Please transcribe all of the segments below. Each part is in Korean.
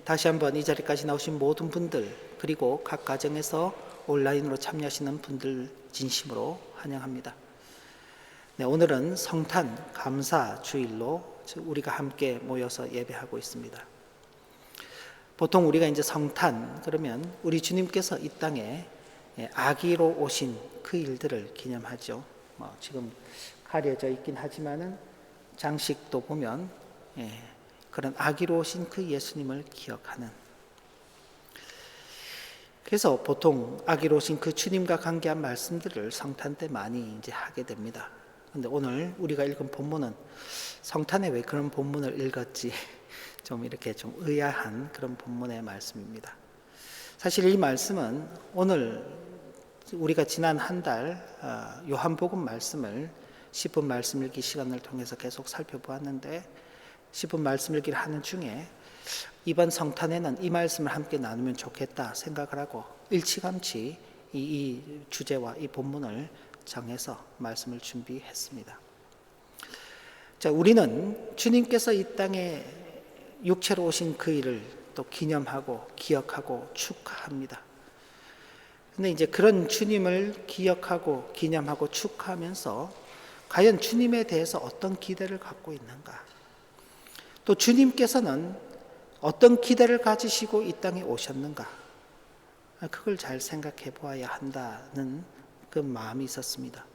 다시 한번 이 자리까지 나오신 모든 분들, 그리고 각 가정에서 온라인으로 참여하시는 분들 진심으로 환영합니다. 오늘은 성탄 감사 주일로 우리가 함께 모여서 예배하고 있습니다. 보통 우리가 이제 성탄 그러면 우리 주님께서 이 땅에 아기로 오신 그 일들을 기념하죠. 지금 가려져 있긴 하지만은 장식도 보면 그런 아기로 오신 그 예수님을 기억하는. 그래서 보통 아기로 오신 그 주님과 관계한 말씀들을 성탄 때 많이 이제 하게 됩니다. 근데 오늘 우리가 읽은 본문은 성탄에 왜 그런 본문을 읽었지 좀 이렇게 좀 의아한 그런 본문의 말씀입니다. 사실 이 말씀은 오늘 우리가 지난 한 달 요한복음 말씀을 10분 말씀 읽기 시간을 통해서 계속 살펴보았는데 10분 말씀 읽기를 하는 중에 이번 성탄에는 이 말씀을 함께 나누면 좋겠다 생각을 하고 일찌감치 이 주제와 이 본문을 정해서 말씀을 준비했습니다. 자, 우리는 주님께서 이 땅에 육체로 오신 그 일을 또 기념하고 기억하고 축하합니다. 근데 이제 그런 주님을 기억하고 기념하고 축하하면서 과연 주님에 대해서 어떤 기대를 갖고 있는가? 또 주님께서는 어떤 기대를 가지시고 이 땅에 오셨는가? 그걸 잘 생각해 보아야 한다는 그 마음이 있었습니다.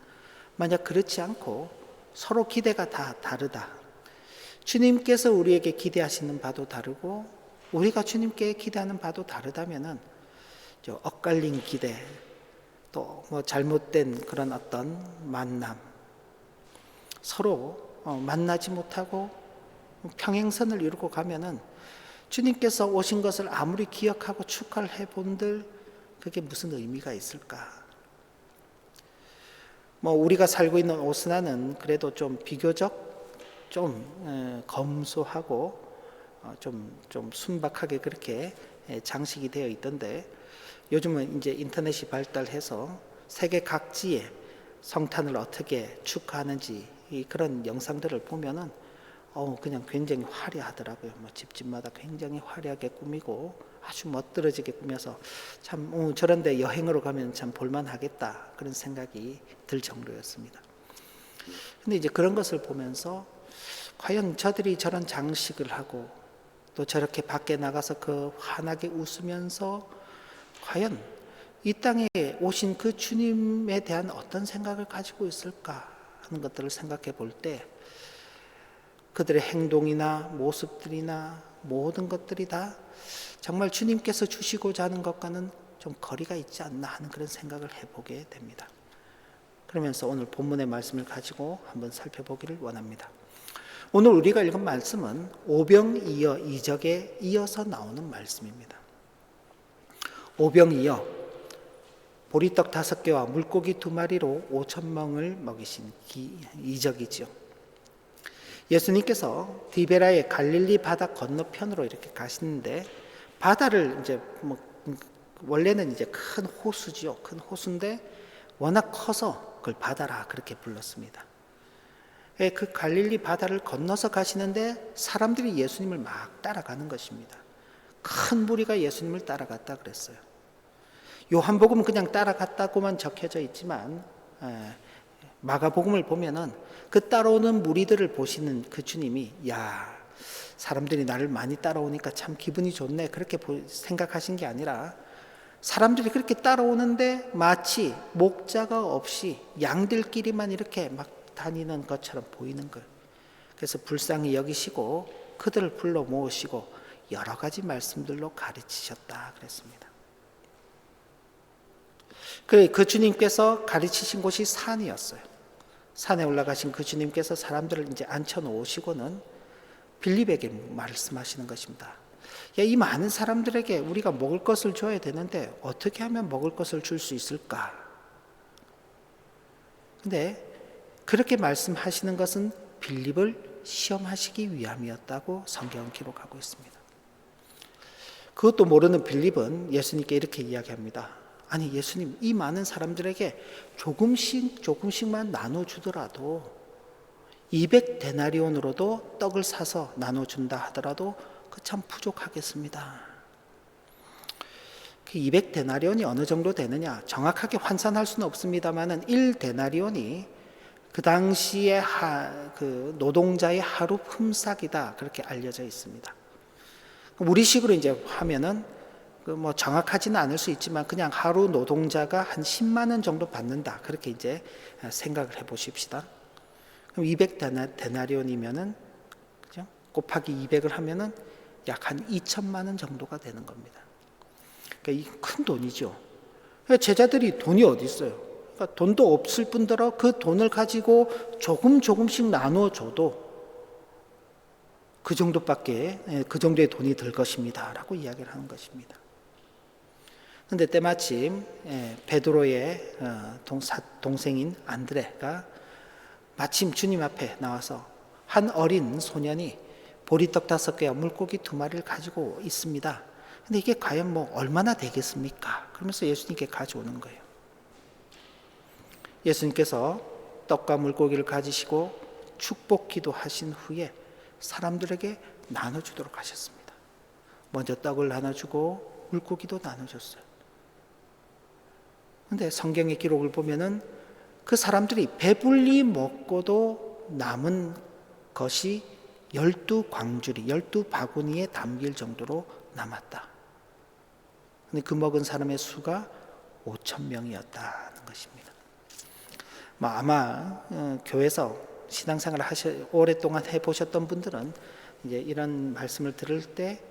만약 그렇지 않고 서로 기대가 다 다르다. 주님께서 우리에게 기대하시는 바도 다르고 우리가 주님께 기대하는 바도 다르다면은 엇갈린 기대, 또 잘못된 그런 어떤 만남, 서로 만나지 못하고 평행선을 이루고 가면은 주님께서 오신 것을 아무리 기억하고 축하를 해본들 그게 무슨 의미가 있을까? 우리가 살고 있는 오스나는 그래도 좀 비교적 좀 검소하고 좀 순박하게 그렇게 장식이 되어 있던데 요즘은 이제 인터넷이 발달해서 세계 각지에 성탄을 어떻게 축하하는지 그런 영상들을 보면은 그냥 굉장히 화려하더라고요. 집집마다 굉장히 화려하게 꾸미고 아주 멋들어지게 꾸며서 참 저런데 여행으로 가면 참 볼만하겠다 그런 생각이 들 정도였습니다. 근데 이제 그런 것을 보면서 과연 저들이 저런 장식을 하고 또 저렇게 밖에 나가서 그 환하게 웃으면서 과연 이 땅에 오신 그 주님에 대한 어떤 생각을 가지고 있을까 하는 것들을 생각해 볼 때 그들의 행동이나 모습들이나 모든 것들이 다 정말 주님께서 주시고자 하는 것과는 좀 거리가 있지 않나 하는 그런 생각을 해보게 됩니다. 그러면서 오늘 본문의 말씀을 가지고 한번 살펴보기를 원합니다. 오늘 우리가 읽은 말씀은 오병이어 2적에 이어서 나오는 말씀입니다. 오병이어 보리떡 5개와 물고기 2마리로 5,000명을 먹이신 이적이죠. 예수님께서 디베라의 갈릴리 바다 건너편으로 이렇게 가시는데 바다를 이제 원래는 이제 큰 호수죠. 큰 호수인데 워낙 커서 그걸 바다라 그렇게 불렀습니다. 그 갈릴리 바다를 건너서 가시는데 사람들이 예수님을 막 따라가는 것입니다. 큰 무리가 예수님을 따라갔다 그랬어요. 요한복음은 그냥 따라갔다고만 적혀져 있지만 마가복음을 보면은 그 따라오는 무리들을 보시는 그 주님이 사람들이 나를 많이 따라오니까 참 기분이 좋네 그렇게 생각하신 게 아니라 사람들이 그렇게 따라오는데 마치 목자가 없이 양들끼리만 이렇게 막 다니는 것처럼 보이는 걸. 그래서 불쌍히 여기시고 그들을 불러 모으시고 여러 가지 말씀들로 가르치셨다 그랬습니다. 그 주님께서 가르치신 곳이 산이었어요. 산에 올라가신 그 주님께서 사람들을 이제 앉혀 놓으시고는 빌립에게 말씀하시는 것입니다. 이 많은 사람들에게 우리가 먹을 것을 줘야 되는데 어떻게 하면 먹을 것을 줄 수 있을까? 근데 그렇게 말씀하시는 것은 빌립을 시험하시기 위함이었다고 성경은 기록하고 있습니다. 그것도 모르는 빌립은 예수님께 이렇게 이야기합니다. 아니 예수님, 이 많은 사람들에게 조금씩만 나눠주더라도 200데나리온으로도 떡을 사서 나눠준다 하더라도 그 참 부족하겠습니다. 그 200데나리온이 어느 정도 되느냐 정확하게 환산할 수는 없습니다만은 1데나리온이 그 당시에 그 노동자의 하루 품삯이다 그렇게 알려져 있습니다. 우리식으로 이제 하면은 그 뭐 정확하지는 않을 수 있지만 그냥 하루 노동자가 한 10만 원 정도 받는다 그렇게 이제 생각을 해보십시다. 그럼 200데나리온이면은 그죠? 곱하기 200을 하면은 약 한 2천만 원 정도가 되는 겁니다. 그러니까 이 큰 돈이죠. 제자들이 돈이 어디 있어요? 그러니까 돈도 없을 뿐더러 그 돈을 가지고 조금씩 나눠줘도 그 정도밖에 그 정도의 돈이 들 것입니다 라고 이야기를 하는 것입니다. 그런데 때마침 베드로의 동생인 안드레가 마침 주님 앞에 나와서 한 어린 소년이 보리떡 5개와 물고기 2마리를 가지고 있습니다. 근데 이게 과연 뭐 얼마나 되겠습니까? 그러면서 예수님께 가져오는 거예요. 예수님께서 떡과 물고기를 가지시고 축복 기도하신 후에 사람들에게 나눠주도록 하셨습니다. 먼저 떡을 나눠주고 물고기도 나눠줬어요. 그런데 성경의 기록을 보면은 그 사람들이 배불리 먹고도 남은 것이 12광주리, 12바구니에 담길 정도로 남았다. 근데 그 먹은 사람의 수가 5,000명이었다는 것입니다. 아마 교회에서 신앙생활을 오랫동안 해보셨던 분들은 이제 이런 말씀을 들을 때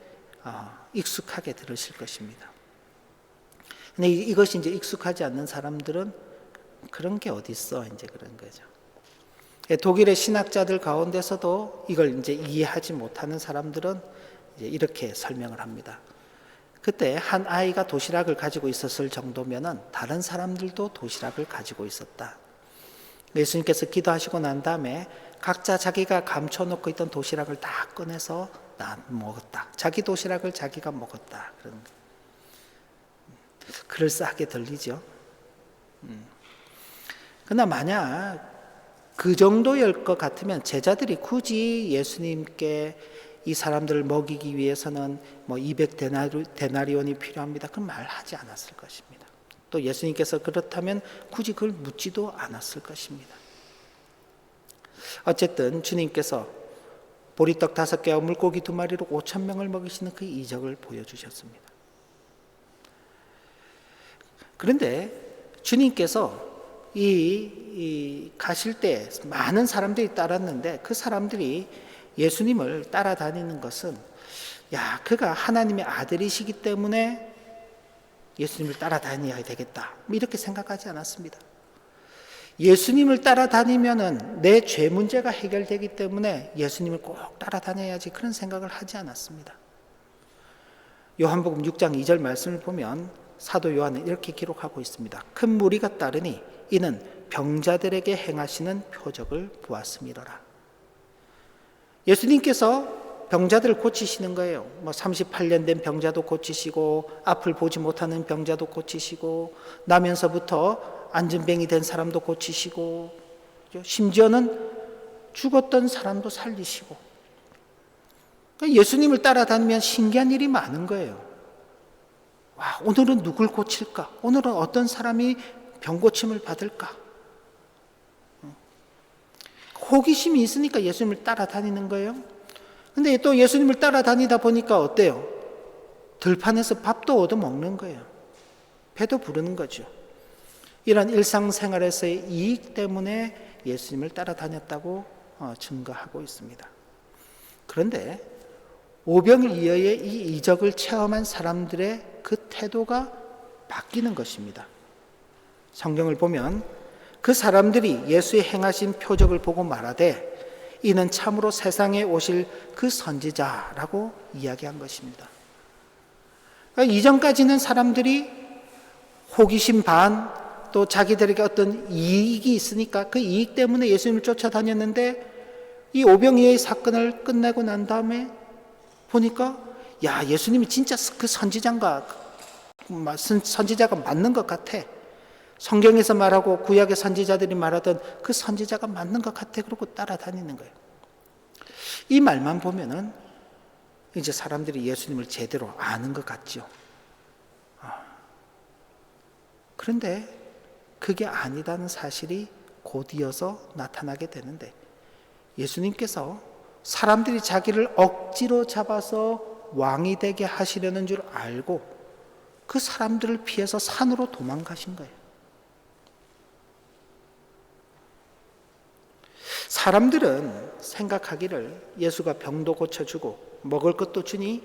익숙하게 들으실 것입니다. 근데 이것이 이제 익숙하지 않는 사람들은 그런 게 어디 있어 이제 그런 거죠. 독일의 신학자들 가운데서도 이걸 이제 이해하지 못하는 사람들은 이제 이렇게 설명을 합니다. 그때 한 아이가 도시락을 가지고 있었을 정도면은 다른 사람들도 도시락을 가지고 있었다. 예수님께서 기도하시고 난 다음에 각자 자기가 감춰놓고 있던 도시락을 다 꺼내서 먹었다. 자기 도시락을 자기가 먹었다. 그런 거. 그럴싸하게 들리죠. 그러나 만약 그 정도일 것 같으면 제자들이 굳이 예수님께 이 사람들을 먹이기 위해서는 뭐 200데나리온이 필요합니다. 그런 말 하지 않았을 것입니다. 또 예수님께서 그렇다면 굳이 그걸 묻지도 않았을 것입니다. 어쨌든 주님께서 보리떡 5개와 물고기 2마리로 5,000명을 먹이시는 그 이적을 보여주셨습니다. 그런데 주님께서 가실 때 많은 사람들이 따랐는데 그 사람들이 예수님을 따라다니는 것은 그가 하나님의 아들이시기 때문에 예수님을 따라다녀야 되겠다 이렇게 생각하지 않았습니다. 예수님을 따라다니면은 내 죄 문제가 해결되기 때문에 예수님을 꼭 따라다녀야지 그런 생각을 하지 않았습니다. 요한복음 6장 2절 말씀을 보면 사도 요한은 이렇게 기록하고 있습니다. 큰 무리가 따르니 이는 병자들에게 행하시는 표적을 보았음이로라. 예수님께서 병자들을 고치시는 거예요. 38년 된 병자도 고치시고 앞을 보지 못하는 병자도 고치시고 나면서부터 안진뱅이 된 사람도 고치시고 심지어는 죽었던 사람도 살리시고 예수님을 따라다니면 신기한 일이 많은 거예요. 오늘은 누굴 고칠까? 오늘은 어떤 사람이 병고침을 받을까? 호기심이 있으니까 예수님을 따라다니는 거예요. 근데 또 예수님을 따라다니다 보니까 어때요? 들판에서 밥도 얻어먹는 거예요. 배도 부르는 거죠. 이런 일상생활에서의 이익 때문에 예수님을 따라다녔다고 증거하고 있습니다. 그런데 오병이어의 이 이적을 체험한 사람들의 그 태도가 바뀌는 것입니다. 성경을 보면 그 사람들이 예수의 행하신 표적을 보고 말하되 이는 참으로 세상에 오실 그 선지자라고 이야기한 것입니다. 이전까지는 사람들이 호기심 반 또 자기들에게 어떤 이익이 있으니까 그 이익 때문에 예수님을 쫓아다녔는데 이 오병이어의 사건을 끝내고 난 다음에 보니까 예수님이 진짜 그 선지자가 맞는 것 같아. 성경에서 말하고 구약의 선지자들이 말하던 그 선지자가 맞는 것 같아. 그러고 따라다니는 거예요. 이 말만 보면은 이제 사람들이 예수님을 제대로 아는 것 같죠. 그런데 그게 아니다는 사실이 곧 이어서 나타나게 되는데, 예수님께서 사람들이 자기를 억지로 잡아서 왕이 되게 하시려는 줄 알고 그 사람들을 피해서 산으로 도망가신 거예요. 사람들은 생각하기를 예수가 병도 고쳐주고 먹을 것도 주니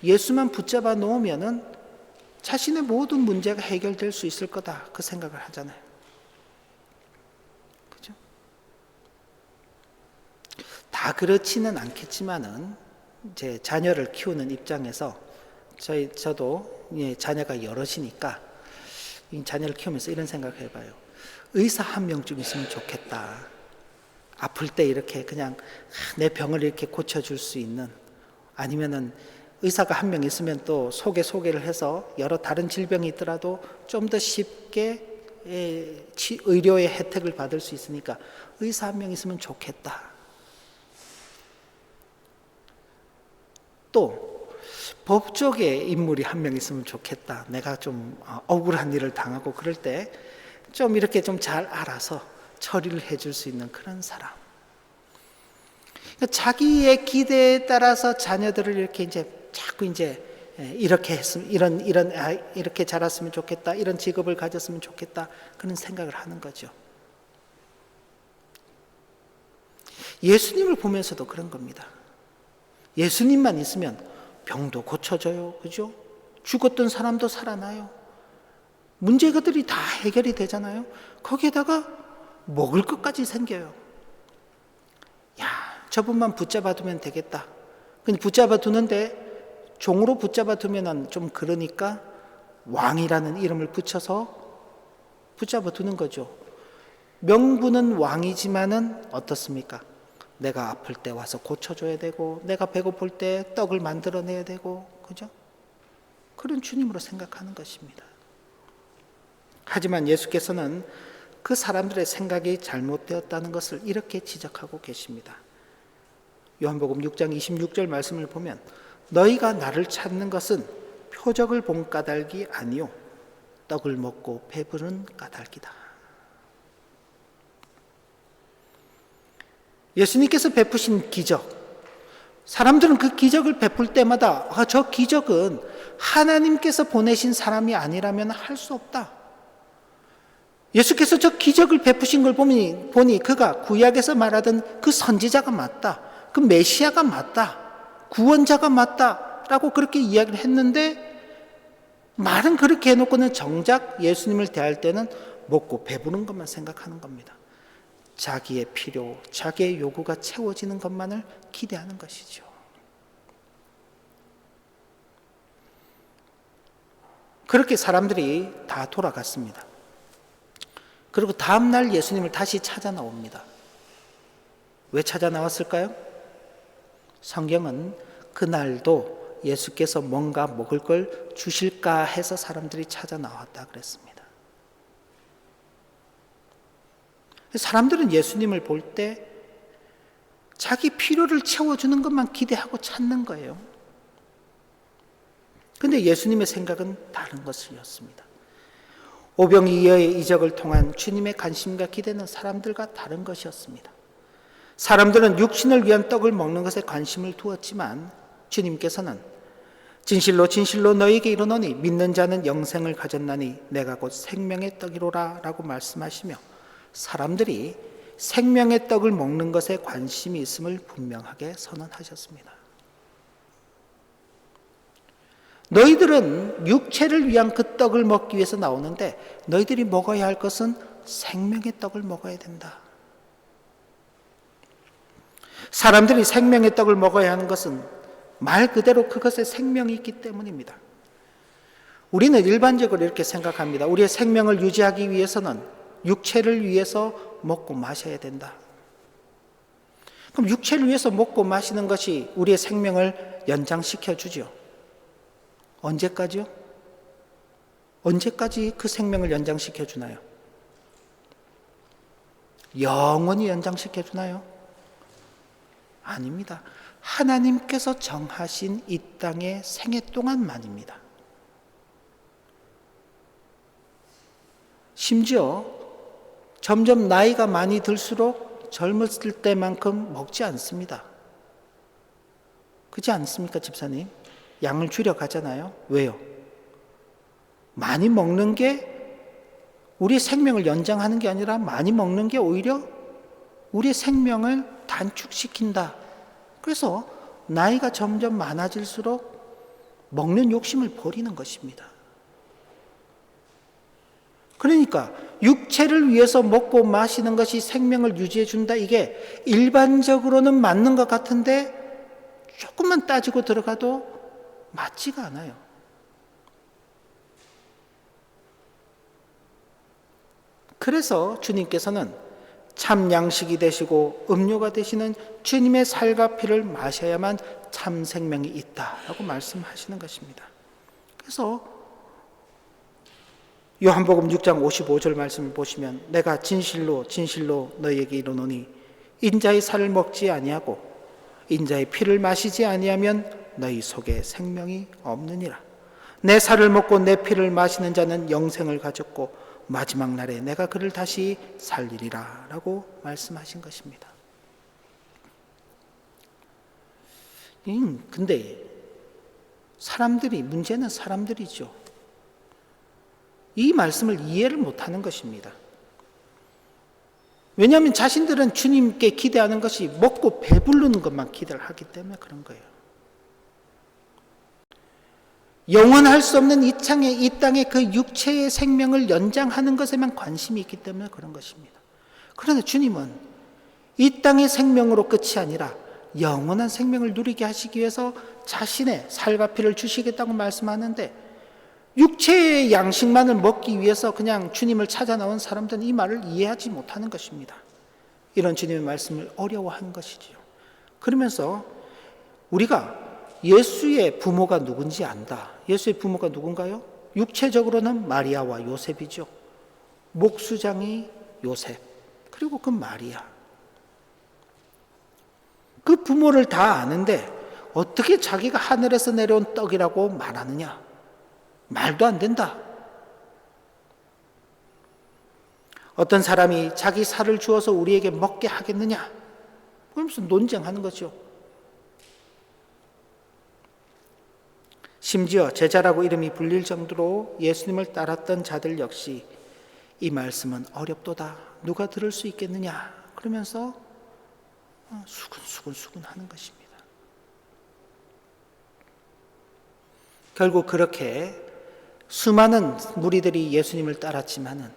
예수만 붙잡아 놓으면은 자신의 모든 문제가 해결될 수 있을 거다, 그 생각을 하잖아요. 그죠? 다 그렇지는 않겠지만은 이제 자녀를 키우는 입장에서 저도 자녀가 여럿이니까 이 자녀를 키우면서 이런 생각을 해봐요. 의사 한 명쯤 있으면 좋겠다. 아플 때 이렇게 그냥 내 병을 이렇게 고쳐줄 수 있는, 아니면은 의사가 한 명 있으면 또 소개를 해서 여러 다른 질병이 있더라도 좀 더 쉽게 의료의 혜택을 받을 수 있으니까 의사 한 명 있으면 좋겠다. 또 법조계 인물이 한 명 있으면 좋겠다. 내가 좀 억울한 일을 당하고 그럴 때 좀 이렇게 좀 잘 알아서 처리를 해줄 수 있는 그런 사람. 그러니까 자기의 기대에 따라서 자녀들을 이렇게 이제 자꾸 이제 이렇게 했으면 이렇게 자랐으면 좋겠다, 이런 직업을 가졌으면 좋겠다, 그런 생각을 하는 거죠. 예수님을 보면서도 그런 겁니다. 예수님만 있으면 병도 고쳐져요, 그죠? 죽었던 사람도 살아나요. 문제들이 다 해결이 되잖아요. 거기에다가 먹을 것까지 생겨요. 야, 저분만 붙잡아 두면 되겠다. 근데 붙잡아 두는데 종으로 붙잡아 두면은 좀 그러니까 왕이라는 이름을 붙여서 붙잡아 두는 거죠. 명분은 왕이지만은 어떻습니까? 내가 아플 때 와서 고쳐줘야 되고, 내가 배고플 때 떡을 만들어내야 되고, 그죠? 그런 주님으로 생각하는 것입니다. 하지만 예수께서는 그 사람들의 생각이 잘못되었다는 것을 이렇게 지적하고 계십니다. 요한복음 6장 26절 말씀을 보면, 너희가 나를 찾는 것은 표적을 본 까닭이 아니요 떡을 먹고 배부른 까닭이다. 예수님께서 베푸신 기적, 사람들은 그 기적을 베풀 때마다 저 기적은 하나님께서 보내신 사람이 아니라면 할 수 없다. 예수께서 저 기적을 베푸신 걸 보니 그가 구약에서 말하던 그 선지자가 맞다, 그 메시아가 맞다, 구원자가 맞다라고 그렇게 이야기를 했는데, 말은 그렇게 해놓고는 정작 예수님을 대할 때는 먹고 배부른 것만 생각하는 겁니다. 자기의 필요, 자기의 요구가 채워지는 것만을 기대하는 것이죠. 그렇게 사람들이 다 돌아갔습니다. 그리고 다음날 예수님을 다시 찾아 나옵니다. 왜 찾아 나왔을까요? 성경은 그날도 예수께서 뭔가 먹을 걸 주실까 해서 사람들이 찾아 나왔다 그랬습니다. 사람들은 예수님을 볼 때 자기 필요를 채워주는 것만 기대하고 찾는 거예요. 그런데 예수님의 생각은 다른 것이었습니다. 오병이어의 이적을 통한 주님의 관심과 기대는 사람들과 다른 것이었습니다. 사람들은 육신을 위한 떡을 먹는 것에 관심을 두었지만 주님께서는 진실로 진실로 너희에게 이르노니 믿는 자는 영생을 가졌나니 내가 곧 생명의 떡이로라 라고 말씀하시며, 사람들이 생명의 떡을 먹는 것에 관심이 있음을 분명하게 선언하셨습니다. 너희들은 육체를 위한 그 떡을 먹기 위해서 나오는데 너희들이 먹어야 할 것은 생명의 떡을 먹어야 된다. 사람들이 생명의 떡을 먹어야 하는 것은 말 그대로 그것에 생명이 있기 때문입니다. 우리는 일반적으로 이렇게 생각합니다. 우리의 생명을 유지하기 위해서는 육체를 위해서 먹고 마셔야 된다. 그럼 육체를 위해서 먹고 마시는 것이 우리의 생명을 연장시켜 주죠. 언제까지요? 언제까지 그 생명을 연장시켜 주나요? 영원히 연장시켜 주나요? 아닙니다. 하나님께서 정하신 이 땅의 생애 동안만입니다. 심지어 점점 나이가 많이 들수록 젊었을 때만큼 먹지 않습니다. 그렇지 않습니까, 집사님? 양을 줄여가잖아요. 왜요? 많이 먹는 게 우리 생명을 연장하는 게 아니라 많이 먹는 게 오히려 우리의 생명을 단축시킨다. 그래서 나이가 점점 많아질수록 먹는 욕심을 버리는 것입니다. 그러니까 육체를 위해서 먹고 마시는 것이 생명을 유지해 준다. 이게 일반적으로는 맞는 것 같은데 조금만 따지고 들어가도 맞지가 않아요. 그래서 주님께서는 참 양식이 되시고 음료가 되시는 주님의 살과 피를 마셔야만 참 생명이 있다라고 말씀하시는 것입니다. 그래서 요한복음 6장 55절 말씀을 보시면 내가 진실로 진실로 너희에게 이르노니 인자의 살을 먹지 아니하고 인자의 피를 마시지 아니하면 너희 속에 생명이 없느니라. 내 살을 먹고 내 피를 마시는 자는 영생을 가졌고 마지막 날에 내가 그를 다시 살리리라 라고 말씀하신 것입니다. 근데 문제는 사람들이죠. 이 말씀을 이해를 못하는 것입니다. 왜냐하면 자신들은 주님께 기대하는 것이 먹고 배부르는 것만 기대를 하기 때문에 그런 거예요. 영원할 수 없는 이 땅의 그 육체의 생명을 연장하는 것에만 관심이 있기 때문에 그런 것입니다. 그러나 주님은 이 땅의 생명으로 끝이 아니라 영원한 생명을 누리게 하시기 위해서 자신의 살과 피를 주시겠다고 말씀하는데 육체의 양식만을 먹기 위해서 그냥 주님을 찾아 나온 사람들은 이 말을 이해하지 못하는 것입니다. 이런 주님의 말씀을 어려워하는 것이지요. 그러면서 우리가 예수의 부모가 누군지 안다. 예수의 부모가 누군가요? 육체적으로는 마리아와 요셉이죠. 목수장이 요셉, 그리고 그 마리아. 그 부모를 다 아는데 어떻게 자기가 하늘에서 내려온 떡이라고 말하느냐? 말도 안 된다. 어떤 사람이 자기 살을 주어서 우리에게 먹게 하겠느냐? 그러면서 논쟁하는 거죠. 심지어 제자라고 이름이 불릴 정도로 예수님을 따랐던 자들 역시 이 말씀은 어렵도다. 누가 들을 수 있겠느냐? 그러면서 수근수근 하는 것입니다. 결국 그렇게 수많은 무리들이 예수님을 따랐지만은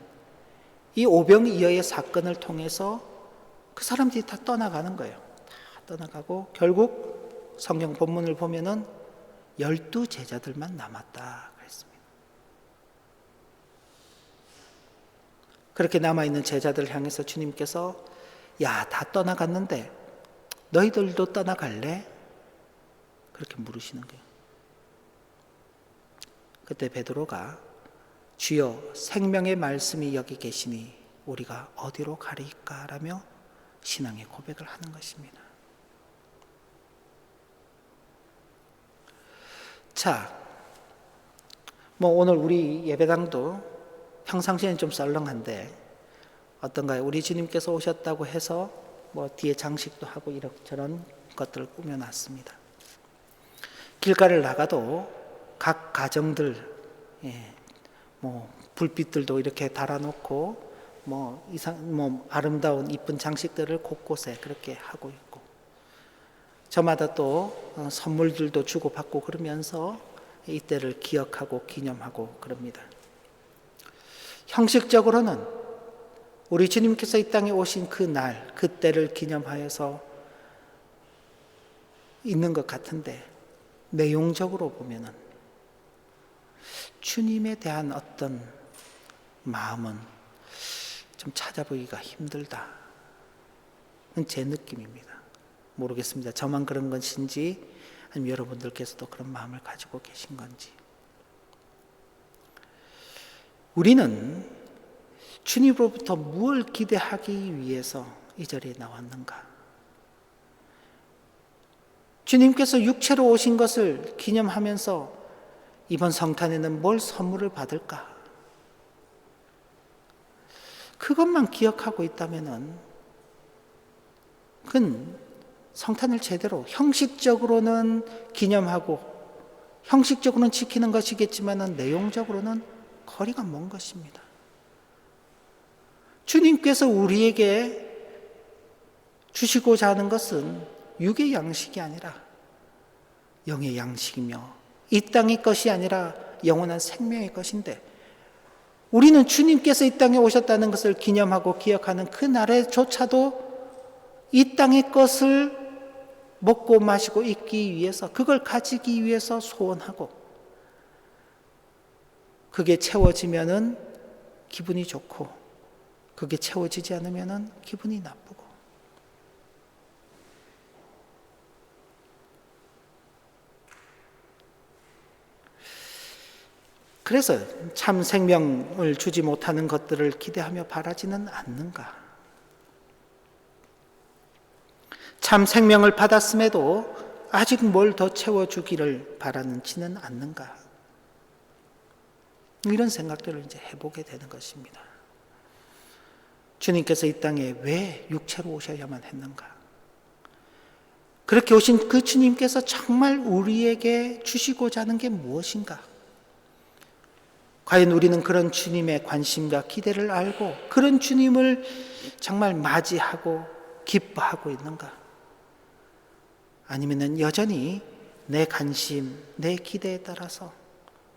이 오병이어의 사건을 통해서 그 사람들이 다 떠나가는 거예요. 다 떠나가고 결국 성경 본문을 보면은 12 제자들만 남았다 그랬습니다. 그렇게 남아있는 제자들을 향해서 주님께서 야, 다 떠나갔는데 너희들도 떠나갈래? 그렇게 물으시는 거예요. 그때 베드로가 주여 생명의 말씀이 여기 계시니 우리가 어디로 가리까? 라며 신앙의 고백을 하는 것입니다. 자, 오늘 우리 예배당도 평상시에는 좀 썰렁한데 어떤가요? 우리 주님께서 오셨다고 해서 뒤에 장식도 하고 이런저런 것들을 꾸며놨습니다. 길가를 나가도 각 가정들, 불빛들도 이렇게 달아놓고 아름다운 이쁜 장식들을 곳곳에 그렇게 하고 있고 저마다 또 선물들도 주고받고 그러면서 이때를 기억하고 기념하고 그럽니다. 형식적으로는 우리 주님께서 이 땅에 오신 그 날, 그때를 기념하여서 있는 것 같은데 내용적으로 보면은 주님에 대한 어떤 마음은 좀 찾아보기가 힘들다. 제 느낌입니다. 모르겠습니다. 저만 그런 것인지 아니면 여러분들께서도 그런 마음을 가지고 계신 건지. 우리는 주님으로부터 무엇을 기대하기 위해서 이 자리에 나왔는가? 주님께서 육체로 오신 것을 기념하면서 이번 성탄에는 뭘 선물을 받을까? 그것만 기억하고 있다면은 그건 성탄을 제대로 형식적으로는 기념하고 형식적으로는 지키는 것이겠지만 내용적으로는 거리가 먼 것입니다. 주님께서 우리에게 주시고자 하는 것은 육의 양식이 아니라 영의 양식이며 이 땅의 것이 아니라 영원한 생명의 것인데, 우리는 주님께서 이 땅에 오셨다는 것을 기념하고 기억하는 그 날에조차도 이 땅의 것을 먹고 마시고 있기 위해서, 그걸 가지기 위해서 소원하고, 그게 채워지면은 기분이 좋고 그게 채워지지 않으면은 기분이 나쁘고. 그래서 참 생명을 주지 못하는 것들을 기대하며 바라지는 않는가? 참 생명을 받았음에도 아직 뭘 더 채워주기를 바라는지는 않는가? 이런 생각들을 이제 해보게 되는 것입니다. 주님께서 이 땅에 왜 육체로 오셔야만 했는가? 그렇게 오신 그 주님께서 정말 우리에게 주시고자 하는 게 무엇인가? 과연 우리는 그런 주님의 관심과 기대를 알고 그런 주님을 정말 맞이하고 기뻐하고 있는가? 아니면 여전히 내 관심, 내 기대에 따라서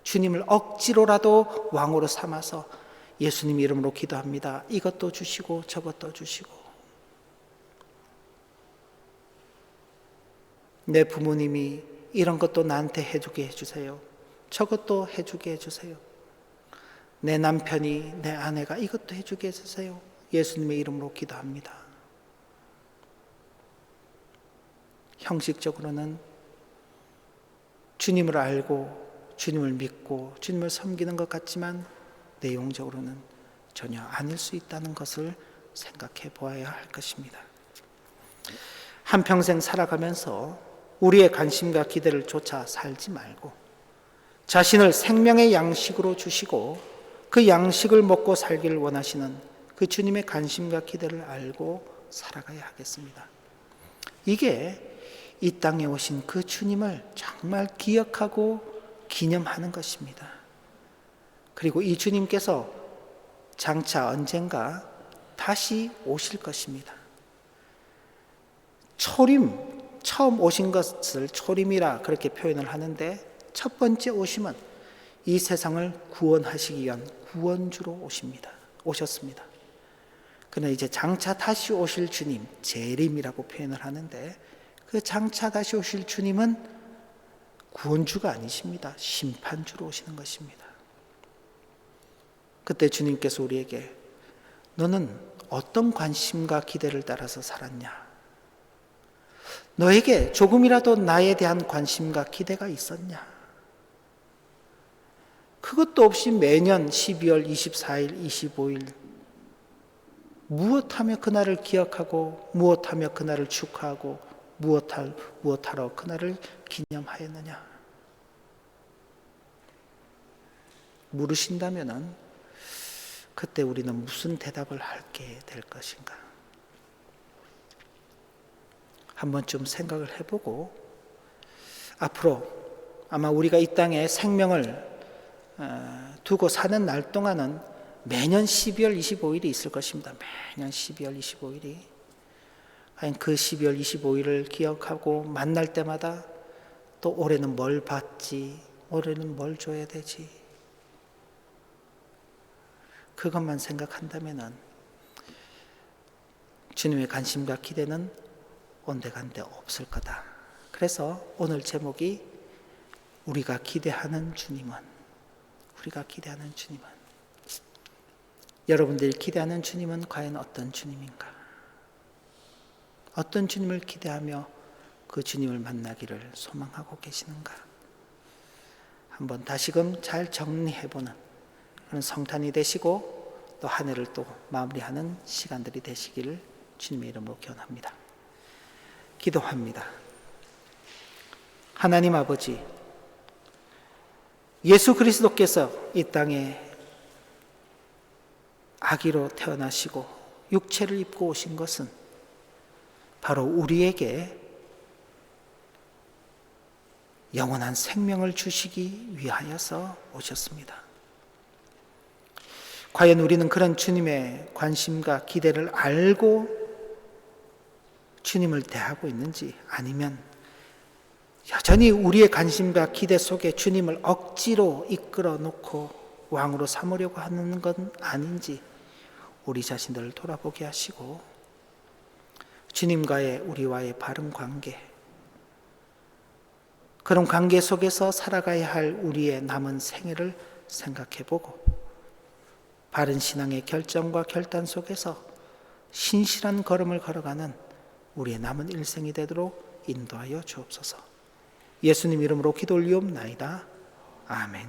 주님을 억지로라도 왕으로 삼아서 예수님 이름으로 기도합니다, 이것도 주시고 저것도 주시고, 내 부모님이 이런 것도 나한테 해주게 해주세요, 저것도 해주게 해주세요, 내 남편이, 내 아내가 이것도 해주게 해주세요, 예수님의 이름으로 기도합니다. 형식적으로는 주님을 알고 주님을 믿고 주님을 섬기는 것 같지만 내용적으로는 전혀 아닐 수 있다는 것을 생각해 보아야 할 것입니다. 한평생 살아가면서 우리의 관심과 기대를 쫓아 살지 말고 자신을 생명의 양식으로 주시고 그 양식을 먹고 살기를 원하시는 그 주님의 관심과 기대를 알고 살아가야 하겠습니다. 이게 이 땅에 오신 그 주님을 정말 기억하고 기념하는 것입니다. 그리고 이 주님께서 장차 언젠가 다시 오실 것입니다. 초림, 처음 오신 것을 초림이라 그렇게 표현을 하는데, 첫 번째 오심은 이 세상을 구원하시기 위한 구원주로 오셨습니다. 그러나 이제 장차 다시 오실 주님, 재림이라고 표현을 하는데, 그 장차 다시 오실 주님은 구원주가 아니십니다. 심판주로 오시는 것입니다. 그때 주님께서 우리에게 너는 어떤 관심과 기대를 따라서 살았냐? 너에게 조금이라도 나에 대한 관심과 기대가 있었냐? 그것도 없이 매년 12월 24일, 25일 무엇하며 그날을 기억하고 무엇하며 그날을 축하하고 무엇하러 그날을 기념하였느냐? 물으신다면은 그때 우리는 무슨 대답을 하게 될 것인가? 한번 좀 생각을 해보고 앞으로 아마 우리가 이 땅에 생명을 두고 사는 날 동안은 매년 12월 25일이 있을 것입니다. 매년 12월 25일이. 과연 그 12월 25일을 기억하고 만날 때마다 또 올해는 뭘 받지? 올해는 뭘 줘야 되지? 그것만 생각한다면 주님의 관심과 기대는 온데간데 없을 거다. 그래서 오늘 제목이 우리가 기대하는 주님은, 여러분들이 기대하는 주님은 과연 어떤 주님인가? 어떤 주님을 기대하며 그 주님을 만나기를 소망하고 계시는가? 한번 다시금 잘 정리해보는 그런 성탄이 되시고 또 한 해를 또 마무리하는 시간들이 되시기를 주님의 이름으로 기원합니다. 기도합니다. 하나님 아버지, 예수 그리스도께서 이 땅에 아기로 태어나시고 육체를 입고 오신 것은 바로 우리에게 영원한 생명을 주시기 위하여서 오셨습니다. 과연 우리는 그런 주님의 관심과 기대를 알고 주님을 대하고 있는지, 아니면 여전히 우리의 관심과 기대 속에 주님을 억지로 이끌어 놓고 왕으로 삼으려고 하는 건 아닌지 우리 자신들을 돌아보게 하시고, 주님과의 우리와의 바른 관계, 그런 관계 속에서 살아가야 할 우리의 남은 생애를 생각해보고, 바른 신앙의 결정과 결단 속에서 신실한 걸음을 걸어가는 우리의 남은 일생이 되도록 인도하여 주옵소서. 예수님 이름으로 기도 올리옵나이다. 아멘.